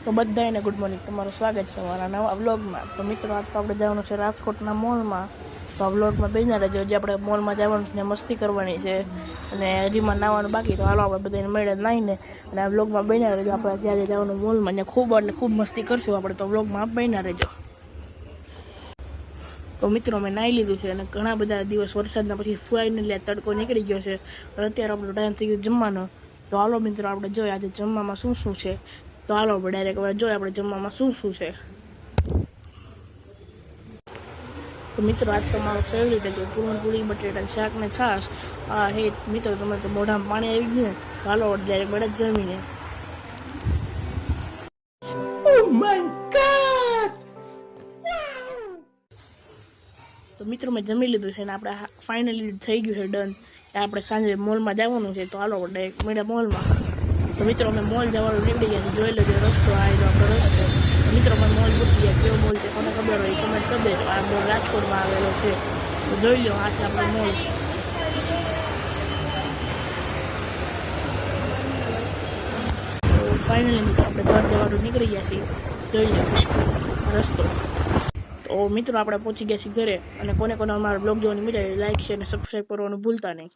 તો બધાને good morning, તમારું સ્વાગત છે મારા નવા વ્લોગમાં। તો મિત્રો, આજ તો આપણે જવાનું છે રાજકોટના મોલમાં। તો આ વ્લોગમાં બેસી રહેજો, હજી આપણે મોલમાં જવાનું છે, મસ્તી કરવાની છે અને હજીમાં નાવાનું બાકી। તો હાલો આપણે બધાને મળે નાઈને અને આ વ્લોગમાં બેસી રહેજો। આપણે જ્યારે જવાનું મોલમાં ને ખૂબ એટલે ખૂબ મસ્તી કરશું આપણે, તો વ્લોગમાં બેસી રહેજો। તો મિત્રો, મેં નાહી લીધું છે અને ઘણા બધા દિવસ વરસાદના પછી ફાઇનલી તડકો નીકળી ગયો છે અને અત્યારે આપણો ટાઈમ થઈ ગયો જમવાનો। તો હાલો મિત્રો, આપણે જોઈએ આજે જમવામાં શું શું છે। તો હાલો આપણે ડાયરેક્ટ જોઈએ આપણે જમવામાં શું શું છે। તો મિત્રો, આજ તો મારો ફેવરેટ છે પૂરણપૂરી, બટેટા શાક ને છાશ। હા હે મિત્રો, તમે તો મોઢામાં પાણી આવી ગયું ને। તો હાલો ડાયરેક્ટ બળદ જમીને। તો મિત્રો, મેં જમી લીધું છે ને આપણે ફાઇનલી થઈ ગયું છે ડન, આપણે સાંજે મોલમાં જવાનું છે। તો હાલો ડાયરેક્ટ મળ્યા મોલમાં। તો મિત્રો, અમે મોલ જવાનું નીકળી ગયા, જોઈ લેજો રસ્તો આ આપણો રસ્તો। મિત્રો, અમે મોલ પૂછી ગયા કેવો મોલ છે, કોને ખબર હોય કમેન્ટ કરી દેજો। આ મોલ રાજકોટમાં આવેલો છે, તો જોઈ લો આ છે આપણો મોલ। તો ફાઇનલી મિત્રો, આપણે ઘર જવાનું નીકળી ગયા છીએ, જોઈ લો રસ્તો। તો મિત્રો, આપણે પહોંચી ગયા છીએ ઘરે અને કોને કોને અમારો બ્લોગ જોવાની મજા આવે લાઈક શેર અને સબસ્ક્રાઈબ કરવાનું ભૂલતા નહીં।